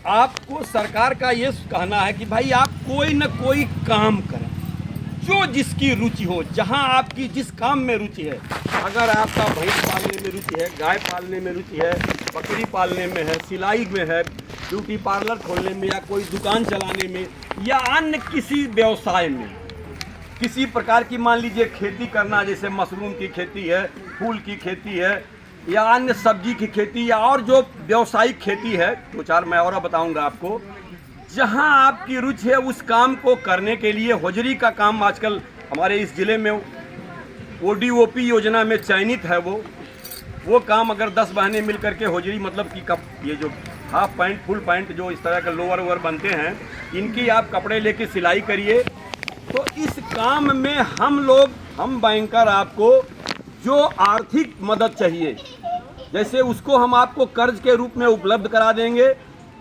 आपको सरकार का ये कहना है कि भाई आप कोई न कोई काम करें, जो जिसकी रुचि हो, जहां आपकी जिस काम में रुचि है। अगर आपका भैंस पालने में रुचि है, गाय पालने में रुचि है, बकरी पालने में है, सिलाई में है, ब्यूटी पार्लर खोलने में, या कोई दुकान चलाने में, या अन्य किसी व्यवसाय में, किसी प्रकार की मान लीजिए खेती करना, जैसे मशरूम की खेती है, फूल की खेती है, या अन्य सब्जी की खेती, या और जो व्यावसायिक खेती है, दो चार मैं और बताऊंगा आपको। जहां आपकी रुचि है उस काम को करने के लिए होजरी का काम आजकल हमारे इस ज़िले में ODOP योजना में चयनित है। वो काम अगर 10 बहनें मिल करके होजरी, मतलब कि ये जो हाफ पैंट, फुल पैंट, जो इस तरह के लोअर वोअर बनते हैं, इनकी आप कपड़े लेके सिलाई करिए। तो इस काम में हम बैंकर आपको जो आर्थिक मदद चाहिए, जैसे उसको हम आपको कर्ज के रूप में उपलब्ध करा देंगे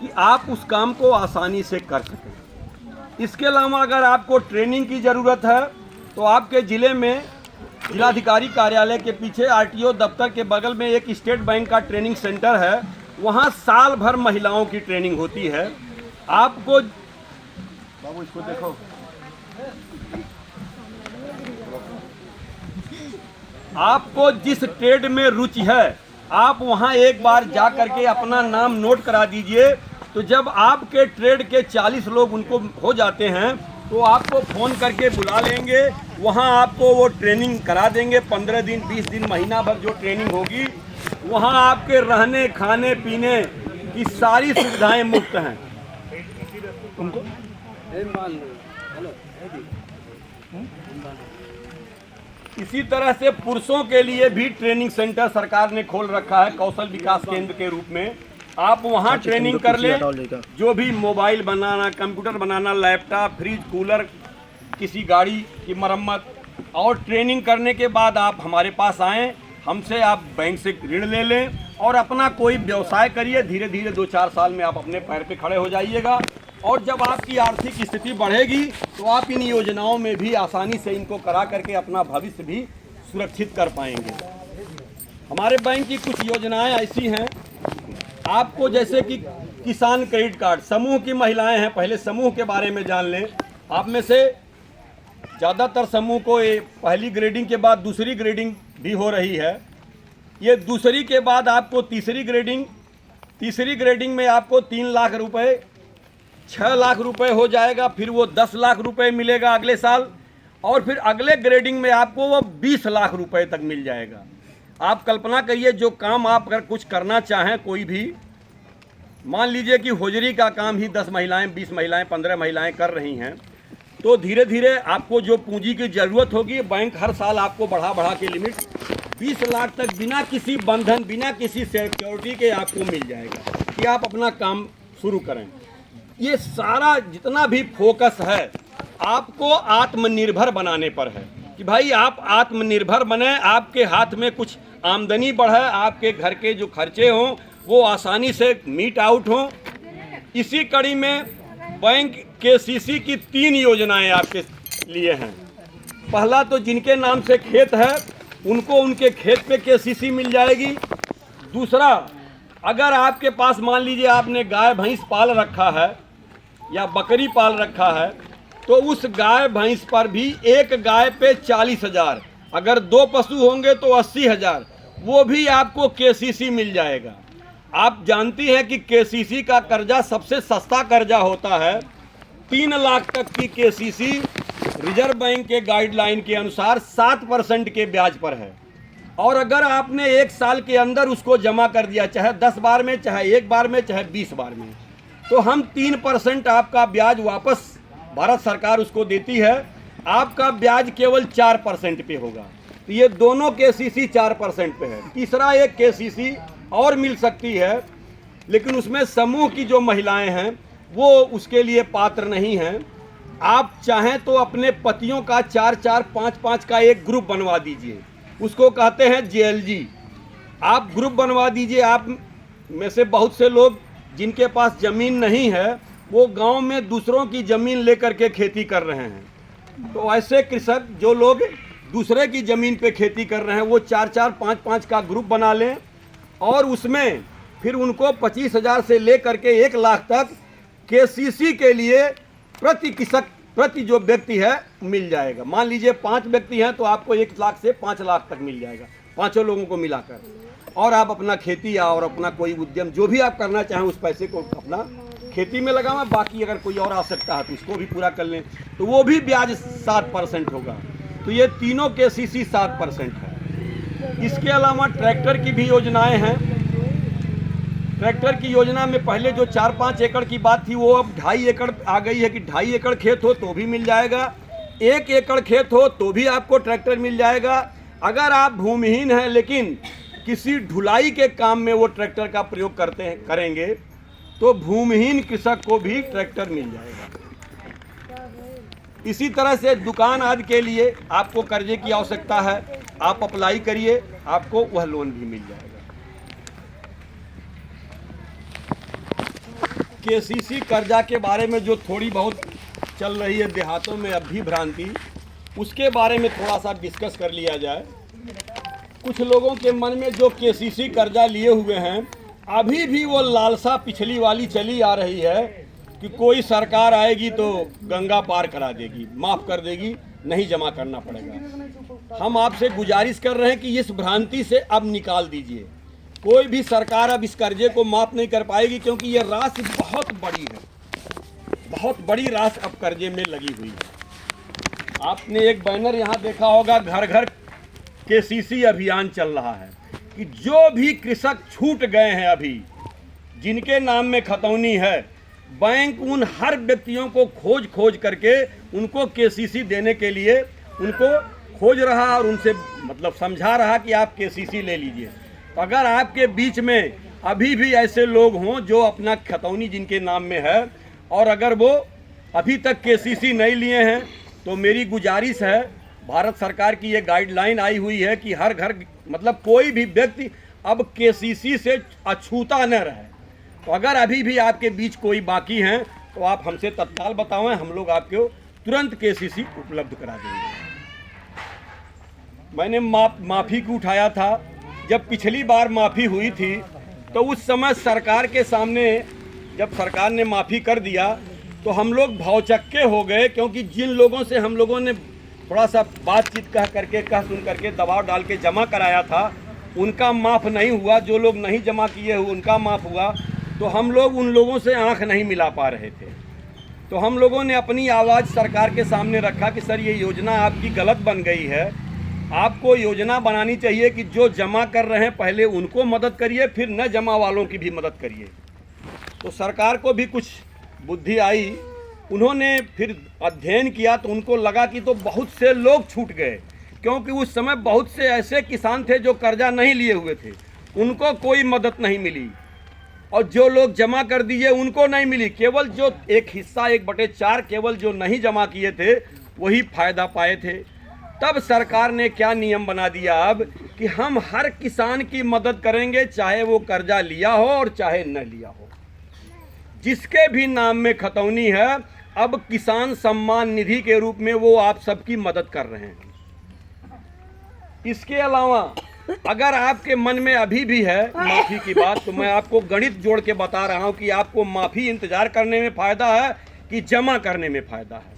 कि आप उस काम को आसानी से कर सकें। इसके अलावा अगर आपको ट्रेनिंग की ज़रूरत है तो आपके ज़िले में जिलाधिकारी कार्यालय के पीछे RTO दफ्तर के बगल में एक स्टेट बैंक का ट्रेनिंग सेंटर है। वहाँ साल भर महिलाओं की ट्रेनिंग होती है। आपको बाबू इसको देखो, आपको जिस ट्रेड में रुचि है आप वहां एक बार जा करके अपना नाम नोट करा दीजिए। तो जब आपके ट्रेड के 40 लोग उनको हो जाते हैं तो आपको फ़ोन करके बुला लेंगे, वहां आपको वो ट्रेनिंग करा देंगे। 15 दिन, 20 दिन, महीना भर जो ट्रेनिंग होगी, वहां आपके रहने, खाने, पीने की सारी सुविधाएं मुफ्त हैं। तुमको इसी तरह से पुरुषों के लिए भी ट्रेनिंग सेंटर सरकार ने खोल रखा है कौशल विकास केंद्र के रूप में। आप वहां ट्रेनिंग कर लें, जो भी मोबाइल बनाना, कंप्यूटर बनाना, लैपटॉप, फ्रिज, कूलर, किसी गाड़ी की मरम्मत, और ट्रेनिंग करने के बाद आप हमारे पास आएँ, हमसे आप बैंक से ऋण ले लें और अपना कोई व्यवसाय करिए। धीरे धीरे 2-4 साल में आप अपने पैर पे खड़े हो जाइएगा। और जब आपकी आर्थिक स्थिति बढ़ेगी तो आप इन योजनाओं में भी आसानी से इनको करा करके अपना भविष्य भी सुरक्षित कर पाएंगे। हमारे बैंक की कुछ योजनाएं ऐसी हैं आपको, जैसे कि किसान क्रेडिट कार्ड, समूह की महिलाएं हैं, पहले समूह के बारे में जान लें। आप में से ज़्यादातर समूह को पहली ग्रेडिंग के बाद दूसरी ग्रेडिंग भी हो रही है। ये दूसरी के बाद आपको तीसरी ग्रेडिंग में आपको 3 लाख रुपए, 6 लाख रुपए हो जाएगा, फिर वो 10 लाख रुपए मिलेगा अगले साल, और फिर अगले ग्रेडिंग में आपको वो 20 लाख रुपए तक मिल जाएगा। आप कल्पना करिए, जो काम आप अगर कुछ करना चाहें, कोई भी, मान लीजिए कि होजरी का काम ही 10 महिलाएं, 20 महिलाएं, 15 महिलाएं कर रही हैं, तो धीरे धीरे आपको जो पूंजी की ज़रूरत होगी, बैंक हर साल आपको बढ़ा के लिमिट 20 लाख तक बिना किसी बंधन, बिना किसी सिक्योरिटी के आपको मिल जाएगा कि आप अपना काम शुरू करें। ये सारा जितना भी फोकस है आपको आत्मनिर्भर बनाने पर है कि भाई आप आत्मनिर्भर बने, आपके हाथ में कुछ आमदनी बढ़े, आपके घर के जो खर्चे हों वो आसानी से मीट आउट हों। इसी कड़ी में बैंक KCC की 3 योजनाएं आपके लिए हैं। पहला तो जिनके नाम से खेत है उनको उनके खेत पे KCC मिल जाएगी। दूसरा, अगर आपके पास मान लीजिए आपने गाय भैंस पाल रखा है या बकरी पाल रखा है, तो उस गाय भैंस पर भी एक गाय पे 40,000, अगर 2 पशु होंगे तो 80,000, वो भी आपको KCC मिल जाएगा। आप जानती हैं कि KCC का कर्जा सबसे सस्ता कर्जा होता है। 3 लाख तक की KCC रिजर्व बैंक के गाइडलाइन के अनुसार 7% के ब्याज पर है। और अगर आपने 1 साल के अंदर उसको जमा कर दिया, चाहे 10 बार में, चाहे 1 बार में, चाहे 20 बार में, तो हम 3% आपका ब्याज वापस भारत सरकार उसको देती है। आपका ब्याज केवल 4% पे होगा। तो ये दोनों KCC 4% पे है। तीसरा एक KCC और मिल सकती है, लेकिन उसमें समूह की जो महिलाएं हैं वो उसके लिए पात्र नहीं हैं। आप चाहें तो अपने पतियों का 4-4, 5-5 का एक ग्रुप बनवा दीजिए, उसको कहते हैं JLG। आप ग्रुप बनवा दीजिए। आप में से बहुत से लोग जिनके पास ज़मीन नहीं है वो गांव में दूसरों की ज़मीन लेकर के खेती कर रहे हैं। तो ऐसे कृषक जो लोग दूसरे की ज़मीन पे खेती कर रहे हैं वो 4-4, 5-5 का ग्रुप बना लें और उसमें फिर उनको 25,000 से लेकर के 1 लाख तक केसीसी के लिए प्रति जो व्यक्ति है मिल जाएगा। मान लीजिए 5 व्यक्ति हैं तो आपको 1 लाख से 5 लाख तक मिल जाएगा, 5 लोगों को मिलाकर। और आप अपना खेती और अपना कोई उद्यम जो भी आप करना चाहें उस पैसे को अपना खेती में लगाएं, बाकी अगर कोई और आवश्यकता है तो उसको भी पूरा कर लें, तो वो भी ब्याज 7% होगा। तो ये तीनों केसीसी 7% है। इसके अलावा ट्रैक्टर की भी योजनाएं हैं। ट्रैक्टर की योजना में पहले जो 4-5 एकड़ की बात थी वो अब 2.5 एकड़ आ गई है कि 2.5 एकड़ खेत हो तो भी मिल जाएगा, 1 एकड़ खेत हो तो भी आपको ट्रैक्टर मिल जाएगा। अगर आप भूमिहीन हैं लेकिन किसी ढुलाई के काम में वो ट्रैक्टर का प्रयोग करेंगे तो भूमिहीन कृषक को भी ट्रैक्टर मिल जाएगा। इसी तरह से दुकान आदि के लिए आपको कर्जे की आवश्यकता है, आप अप्लाई करिए, आपको वह लोन भी मिल जाएगा। केसीसी कर्जा के बारे में जो थोड़ी बहुत चल रही है देहातों में अब भी भ्रांति, उसके बारे में थोड़ा सा डिस्कस कर लिया जाए। कुछ लोगों के मन में जो केसीसी कर्जा लिए हुए हैं अभी भी वो लालसा पिछली वाली चली आ रही है कि कोई सरकार आएगी तो गंगा पार करा देगी, माफ़ कर देगी, नहीं जमा करना पड़ेगा। हम आपसे गुजारिश कर रहे हैं कि इस भ्रांति से अब निकाल दीजिए। कोई भी सरकार अब इस कर्जे को माफ़ नहीं कर पाएगी क्योंकि ये राशि बहुत बड़ी है, बहुत बड़ी राशि अब कर्जे में लगी हुई है। आपने एक बैनर यहाँ देखा होगा, घर घर केसीसी अभियान चल रहा है कि जो भी कृषक छूट गए हैं अभी, जिनके नाम में खतौनी है, बैंक उन हर व्यक्तियों को खोज करके उनको केसीसी देने के लिए उनको खोज रहा और उनसे मतलब समझा रहा कि आप केसीसी ले लीजिए। तो अगर आपके बीच में अभी भी ऐसे लोग हों जो अपना खतौनी जिनके नाम में है और अगर वो अभी तक केसीसी नहीं लिए हैं तो मेरी गुजारिश है, भारत सरकार की ये गाइडलाइन आई हुई है कि हर घर मतलब कोई भी व्यक्ति अब केसीसी से अछूता न रहे। तो अगर अभी भी आपके बीच कोई बाकी हैं तो आप हमसे तत्काल बताएं, हम लोग आपको तुरंत केसीसी उपलब्ध करा देंगे। मैंने माफ़ी को उठाया था, जब पिछली बार माफ़ी हुई थी तो उस समय सरकार के सामने जब सरकार ने माफ़ी कर दिया तो हम लोग भौचक्के हो गए, क्योंकि जिन लोगों से हम लोगों ने थोड़ा सा बातचीत कह सुन करके दबाव डाल के जमा कराया था उनका माफ़ नहीं हुआ, जो लोग नहीं जमा किए हुए उनका माफ़ हुआ। तो हम लोग उन लोगों से आंख नहीं मिला पा रहे थे। तो हम लोगों ने अपनी आवाज़ सरकार के सामने रखा कि सर ये योजना आपकी गलत बन गई है, आपको योजना बनानी चाहिए कि जो जमा कर रहे हैं पहले उनको मदद करिए, फिर न जमा वालों की भी मदद करिए। तो सरकार को भी कुछ बुद्धि आई, उन्होंने फिर अध्ययन किया तो उनको लगा कि तो बहुत से लोग छूट गए, क्योंकि उस समय बहुत से ऐसे किसान थे जो कर्जा नहीं लिए हुए थे, उनको कोई मदद नहीं मिली, और जो लोग जमा कर दिए उनको नहीं मिली। केवल जो एक हिस्सा 1/4 केवल जो नहीं जमा किए थे वही फ़ायदा पाए थे। तब सरकार ने क्या नियम बना दिया अब कि हम हर किसान की मदद करेंगे, चाहे वो कर्जा लिया हो और चाहे न लिया हो। जिसके भी नाम में खतौनी है अब किसान सम्मान निधि के रूप में वो आप सबकी मदद कर रहे हैं। इसके अलावा अगर आपके मन में अभी भी है माफ़ी की बात, तो मैं आपको गणित जोड़ के बता रहा हूं कि आपको माफ़ी इंतज़ार करने में फ़ायदा है कि जमा करने में फ़ायदा है।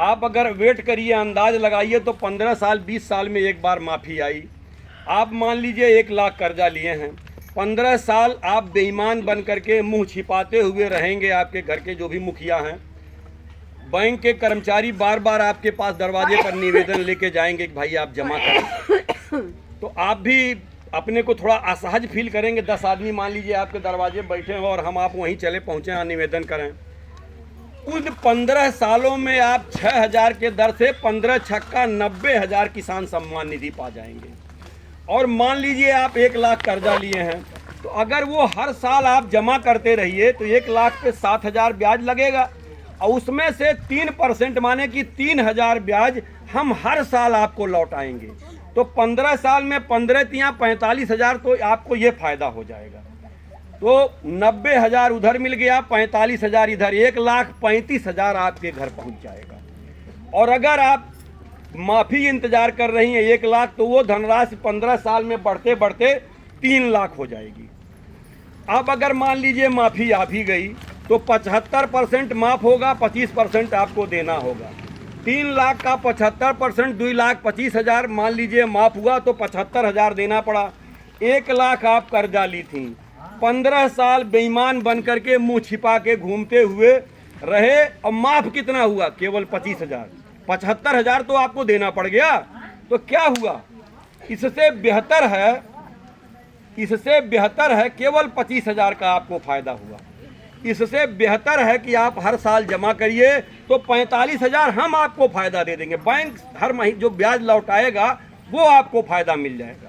आप अगर वेट करिए, अंदाज लगाइए तो 15 साल 20 साल में एक बार माफ़ी आई। आप मान लीजिए 1 लाख कर्जा लिए हैं, 15 साल आप बेईमान बन करके मुंह छिपाते हुए रहेंगे। आपके घर के जो भी मुखिया हैं, बैंक के कर्मचारी बार बार आपके पास दरवाजे पर निवेदन लेके जाएंगे कि भाई आप जमा करें, तो आप भी अपने को थोड़ा असहज फील करेंगे। 10 आदमी मान लीजिए आपके दरवाजे बैठे हो और हम आप वहीं चले पहुँचे हैं निवेदन करें। उन 15 सालों में आप 6,000 के दर से 15 छक्का 90,000 किसान सम्मान निधि पा जाएंगे। और मान लीजिए आप 1 लाख कर्जा लिए हैं, तो अगर वो हर साल आप जमा करते रहिए तो 1 लाख पे 7,000 ब्याज लगेगा, और उसमें से 3% माने कि 3,000 ब्याज हम हर साल आपको लौटाएंगे। तो 15 साल में 15 तियाँ 45,000, तो आपको ये फ़ायदा हो जाएगा। तो 90,000 उधर मिल गया, 45,000 इधर, 1,35,000 आपके घर पहुंच जाएगा। और अगर आप माफ़ी इंतज़ार कर रही हैं 1 लाख, तो वो धनराशि 15 साल में बढ़ते बढ़ते 3 लाख हो जाएगी। अब अगर मान लीजिए माफ़ी आ भी गई तो 75% माफ़ होगा, 25% आपको देना होगा। 3 लाख का 75%, 2,25,000 मान लीजिए माफ़ हुआ तो 75,000 देना पड़ा। 1 लाख आप कर्जा ली थी, 15 साल बेईमान बन करके मुंह छिपा के घूमते हुए रहे, और माफ़ कितना हुआ? केवल 25,000। 75,000 तो आपको देना पड़ गया। तो क्या हुआ? इससे बेहतर है केवल 25,000 का आपको फायदा हुआ। इससे बेहतर है कि आप हर साल जमा करिए तो 45,000 हम आपको फायदा दे देंगे। बैंक हर महीने जो ब्याज लौटाएगा वो आपको फायदा मिल जाएगा।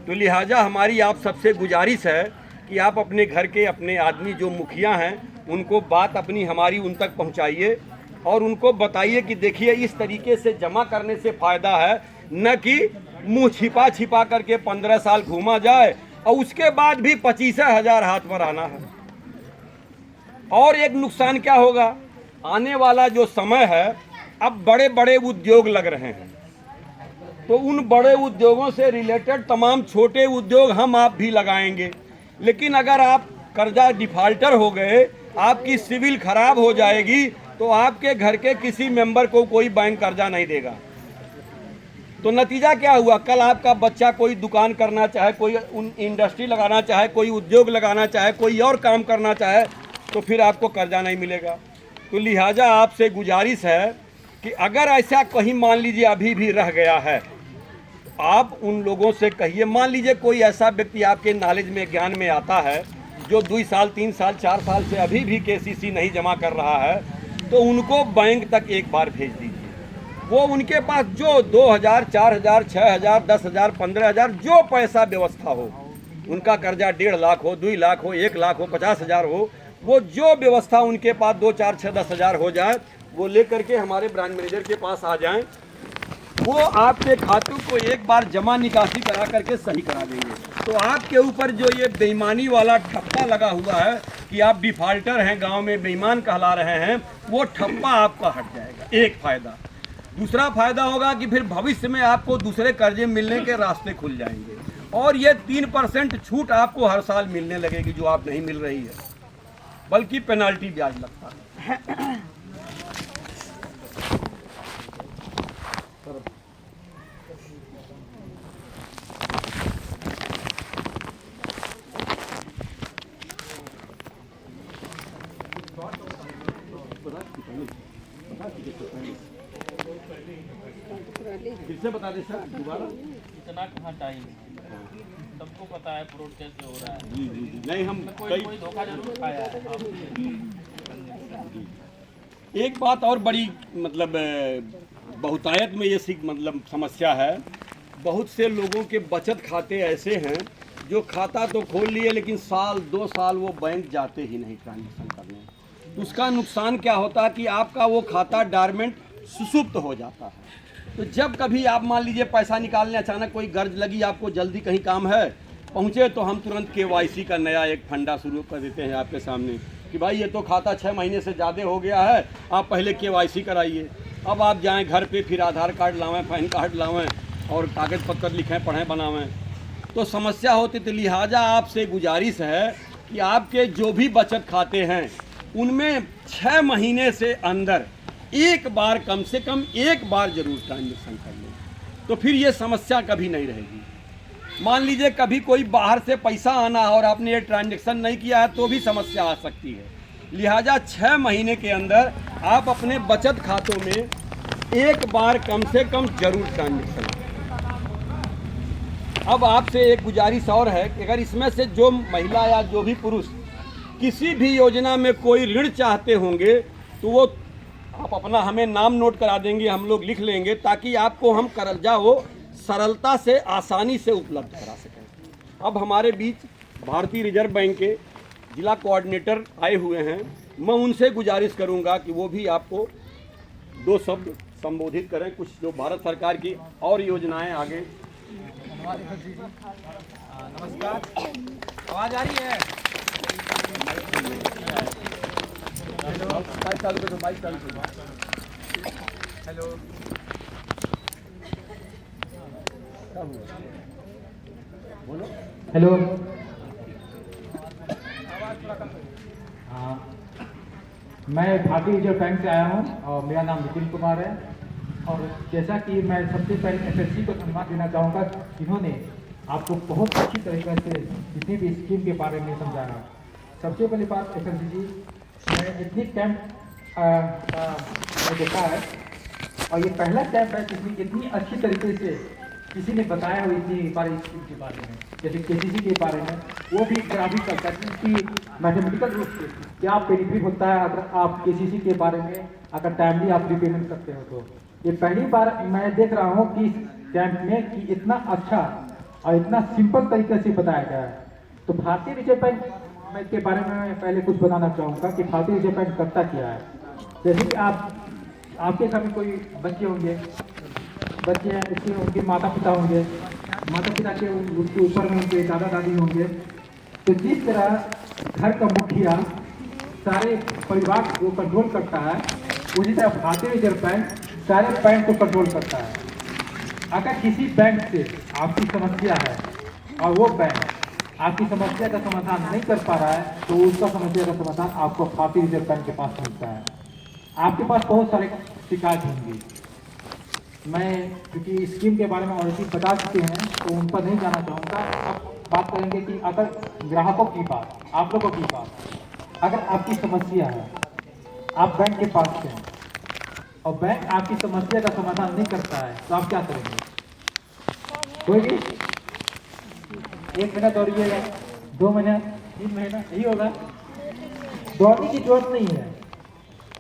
तो लिहाजा हमारी आप सबसे गुजारिश है कि आप अपने घर के अपने आदमी जो मुखिया हैं उनको बात अपनी हमारी उन तक पहुंचाइए और उनको बताइए कि देखिए इस तरीके से जमा करने से फ़ायदा है, न कि मुंह छिपा छिपा करके 15 साल घूमा जाए और उसके बाद भी 25,000 हाथ पर आना है। और एक नुकसान क्या होगा? आने वाला जो समय है, अब बड़े बड़े उद्योग लग रहे हैं, तो उन बड़े उद्योगों से रिलेटेड तमाम छोटे उद्योग हम आप भी लगाएंगे। लेकिन अगर आप कर्जा डिफाल्टर हो गए, आपकी सिविल खराब हो जाएगी, तो आपके घर के किसी मेंबर को कोई बैंक कर्जा नहीं देगा। तो नतीजा क्या हुआ? कल आपका बच्चा कोई दुकान करना चाहे, कोई इंडस्ट्री लगाना चाहे, कोई उद्योग लगाना चाहे, कोई और काम करना चाहे, तो फिर आपको कर्जा नहीं मिलेगा। तो लिहाजा आपसे गुजारिश है कि अगर ऐसा कहीं मान लीजिए अभी भी रह गया है, आप उन लोगों से कहिए। मान लीजिए कोई ऐसा व्यक्ति आपके नॉलेज में, ज्ञान में आता है जो 2 साल 3 साल 4 साल से अभी भी केसीसी नहीं जमा कर रहा है, तो उनको बैंक तक एक बार भेज दीजिए। वो उनके पास जो 2,000, 4,000, 6,000, 10,000, 15,000 जो पैसा व्यवस्था हो, उनका कर्जा 1.5 लाख हो, 2 लाख हो, 1 लाख हो, 50,000 हो, वो जो व्यवस्था उनके पास 2, 4, 6, 10,000 हो जाए, वो ले करके हमारे ब्रांच मैनेजर के पास आ जाएं। वो आपके खातों को एक बार जमा निकासी करा करके सही करा देंगे। तो आपके ऊपर जो ये बेईमानी वाला ठप्पा लगा हुआ है कि आप डिफाल्टर हैं, गांव में बेईमान कहला रहे हैं, वो ठप्पा आपका हट जाएगा। एक फ़ायदा। दूसरा फ़ायदा होगा कि फिर भविष्य में आपको दूसरे कर्जे मिलने के रास्ते खुल जाएंगे, और ये 3% छूट आपको हर साल मिलने लगेगी जो आप नहीं मिल रही है, बल्कि पेनाल्टी ब्याज लगता है। फिर से बता दे सर दोबारा। इतना कहाँ टाइम है, सबको पता है फ्रॉड कैसे हो रहा है। जी जी जी, नहीं हम कोई धोखा जरूर खाया है। एक बात और बड़ी मतलब बहुतायत में ये मतलब समस्या है। बहुत से लोगों के बचत खाते ऐसे हैं जो खाता तो खोल लिए लेकिन साल 2 साल वो बैंक जाते ही नहीं ट्रांजेक्शन करने। उसका नुकसान क्या होता है कि आपका वो खाता डॉर्मेंट सुसुप्त हो जाता है। तो जब कभी आप मान लीजिए पैसा निकालने अचानक कोई गर्ज लगी, आपको जल्दी कहीं काम है, पहुँचे, तो हम तुरंत KYC का नया एक फंडा शुरू कर देते हैं आपके सामने कि भाई ये तो खाता 6 महीने से ज़्यादा हो गया है, आप पहले KYC कराइए। अब आप जाएं घर पे, फिर आधार कार्ड लावें, पैन कार्ड लावें और कागज़ पत्र लिखें, पढ़ें, बनावें, तो समस्या होती। तो लिहाजा आपसे गुजारिश है कि आपके जो भी बचत खाते हैं उनमें 6 महीने से अंदर एक बार, कम से कम एक बार जरूर ट्रांजेक्शन कर लें, तो फिर ये समस्या कभी नहीं रहेगी। मान लीजिए कभी कोई बाहर से पैसा आना और आपने ये ट्रांजेक्शन नहीं किया है तो भी समस्या आ सकती है। लिहाजा 6 महीने के अंदर आप अपने बचत खातों में एक बार कम से कम जरूर ट्रांजेक्शन करें। अब आपसे एक गुजारिश और है कि अगर इसमें से जो महिला या जो भी पुरुष किसी भी योजना में कोई ऋण चाहते होंगे तो वो आप अपना हमें नाम नोट करा देंगे, हम लोग लिख लेंगे, ताकि आपको हम कर्जा हो सरलता से, आसानी से उपलब्ध करा सकें। अब हमारे बीच भारतीय रिजर्व बैंक के जिला कोऑर्डिनेटर आए हुए हैं, मैं उनसे गुजारिश करूंगा कि वो भी आपको 2 शब्द संबोधित करें, कुछ जो भारत सरकार की और योजनाएं आगे। नमस्कार, आवाज आ रही है? हेलो, बोलो। हेलो। मैं भारतीय रिजर्व बैंक से आया हूँ और मेरा नाम नितिन कुमार है। और जैसा कि मैं सबसे पहले एसएससी को धन्यवाद देना चाहूँगा, जिन्होंने आपको बहुत अच्छी तरीके से जितनी भी स्कीम के बारे में समझाया। सबसे पहली बात एसएससी जी, मैं इतनी कैंप मैं देखा है और ये पहला कैंप है जिसमें इतनी अच्छी तरीके से किसी ने बताया हो इतनी बारे स्कीम के बारे में, जैसे केसीसी के बारे में, वो भी ग्राफिक करता है कि मैथमेटिकल रूप से क्या बेनिफिट होता है अगर आप केसीसी के बारे में अगर टाइमली आप रिपेमेंट करते हो। तो ये पहली बार मैं देख रहा हूँ कि इस कैंप में कि इतना अच्छा और इतना सिंपल तरीके से बताया गया है। तो भारतीय रिजर्व बैंक के बारे में मैं पहले कुछ बताना चाहूँगा कि भारतीय रिजर्व बैंक करता क्या है। जैसे कि आपके घर में कोई बच्चे होंगे, बच्चे हैं, उसके उनके माता पिता होंगे, माता पिता के उसके ऊपर में उनके दादा दादी होंगे। तो जिस तरह घर का मुखिया सारे परिवार को कंट्रोल करता है, उसी तरह भारतीय रिजर्व बैंक सारे बैंक को कंट्रोल करता है। अगर किसी बैंक से आपकी समस्या है और वो बैंक आपकी समस्या का समाधान नहीं कर पा रहा है, तो उसका समस्या का समाधान आपको भारतीय रिजर्व बैंक के पास मिलता है। आपके पास बहुत सारे शिकायत होंगी। मैं क्योंकि स्कीम के बारे में ऑलरेडी बता चुके हैं तो उन पर नहीं जाना चाहूँगा। अब बात करेंगे कि अगर ग्राहकों की बात, आप लोगों की बात, अगर आपकी समस्या है, आप बैंक के पास हैं और बैंक आपकी समस्या का समाधान नहीं करता है, तो आप क्या करेंगे? कोई भी 1 महीना दौड़िएगा, 2 महीना, 3 महीना, यही होगा। दौड़ने की जरूरत नहीं है।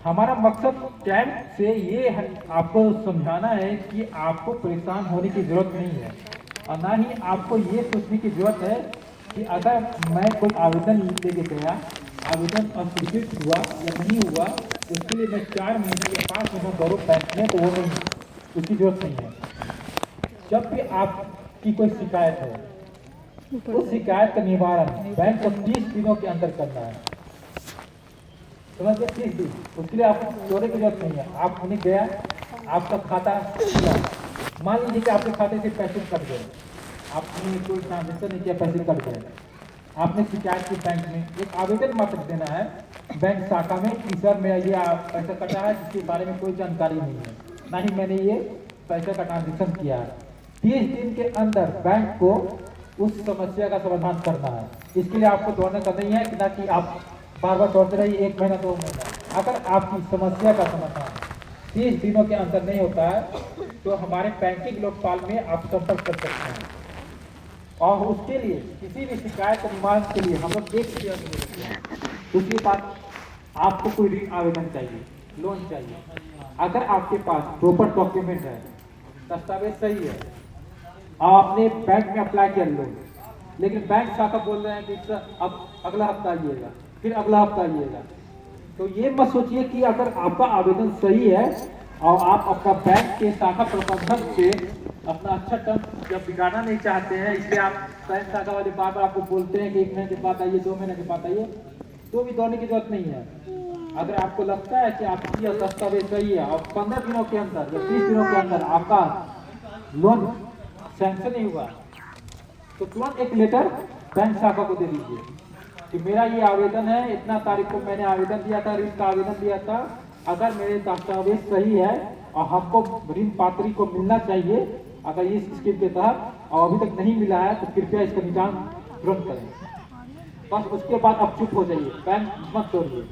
हमारा मकसद कैंप से ये है आपको समझाना है कि आपको परेशान होने की जरूरत नहीं है और ना ही आपको ये सोचने की जरूरत है कि अगर मैं कोई आवेदन लेके गया, आवेदन अस्वीकृत हुआ या नहीं हुआ, उसके लिए मैं 4 महीने या 5 महीने दौड़ो बैंक में, तो वो नहीं, उसकी जरूरत नहीं है। जब भी आपकी कोई शिकायत है, उस शिकायत का निवारण बैंक को 30 दिनों के अंदर करना है। समझ गए? 30 दिन, उसके लिए आपको दौड़ने की जरूरत नहीं है। आप उन्हें गया, आपका खाता खुला, मान लीजिए कि आपके खाते से पैसे कट गए, आपने कोई ट्रांजेक्शन नहीं किया, पैसे कट गए, आपने शिकायत की बैंक में एक आवेदन मात्र देना है बैंक शाखा में कि सर मेरा ये पैसा कटा है जिसके बारे में कोई जानकारी नहीं है, ना ही मैंने ये पैसा का ट्रांजेक्शन किया है। 30 दिन के अंदर बैंक को उस समस्या का समाधान करना है। इसके लिए आपको दौड़ने का नहीं है कि ना कि आप बार बार दौड़ते रहिए 1 महीना 2 महीना। अगर आपकी समस्या का समाधान 30 दिनों के अंदर नहीं होता है, तो हमारे बैंकिंग लोकपाल में आप संपर्क कर सकते हैं। और उसके लिए किसी भी शिकायत के निवारण के लिए हम लोग एक शेयर देते हैं। दूसरी बात, आपको कोई ऋण आवेदन चाहिए, लोन चाहिए, अगर आपके पास प्रॉपर डॉक्यूमेंट है, दस्तावेज सही है, आपने बैंक में अप्लाई किया लोन, लेकिन बैंक शाखा बोल रहे हैं कि सर अब अगला हफ्ता आइएगा, फिर अगला हफ्ता आइएगा, तो ये मत सोचिए कि अगर आपका आवेदन सही है और आप अपना बैंक के शाखा प्रबंधक से अपना अच्छा टर्म जब बिगाड़ना नहीं चाहते हैं, इसलिए आप बैंक शाखा वाले बार बार आपको बोलते हैं कि 1 महीने के बाद आइए, 2 महीने के बाद आइए, तो भी दौड़ने की जरूरत नहीं है। अगर आपको लगता है कि आपकी दस्तावेज सही है और 15 दिनों के अंदर या 30 दिनों के अंदर आपका लोन सैंक्शन नहीं हुआ, तो तुरंत एक लेटर बैंक शाखा को दे दीजिए कि मेरा ये आवेदन है, इतना तारीख को मैंने आवेदन दिया था, ऋण का आवेदन दिया था, अगर मेरे दस्तावेज सही है और हमको ऋण पात्री को मिलना चाहिए अगर इस स्कीम के तहत और अभी तक नहीं मिला है, तो कृपया इसका निदान तुरंत करें। बस उसके बाद आप चुप हो जाइए, बैंक मत तोड़िए।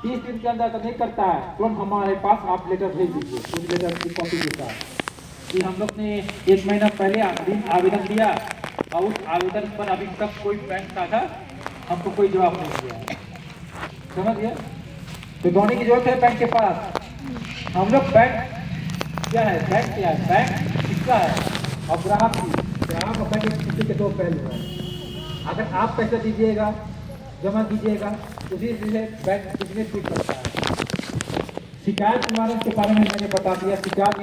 30 दिन के अंदर अगर नहीं करता है, तुरंत हमारे पास आप लेटर भेज दीजिए, उस लेटर की कॉपी के साथ कि हम लोग ने 1 महीना पहले आवेदन दिया और उस आवेदन पर अभी तक कोई बैंक शाखा हमको कोई जवाब नहीं दिया है। समझ गए? तो दौड़ने की जरूरत है बैंक के पास। हम लोग बैंक क्या है, बैंक क्या है, बैंक किसका है और ग्राहक की। ग्राहक और बैंक किसी के 2 पहलू है। अगर आप पैसा दीजिएगा, जमा कीजिएगा, उसी से बैंक बिजनेस भी करता है। शिकायत निवारण के बारे में मैंने बता दिया। शिकायत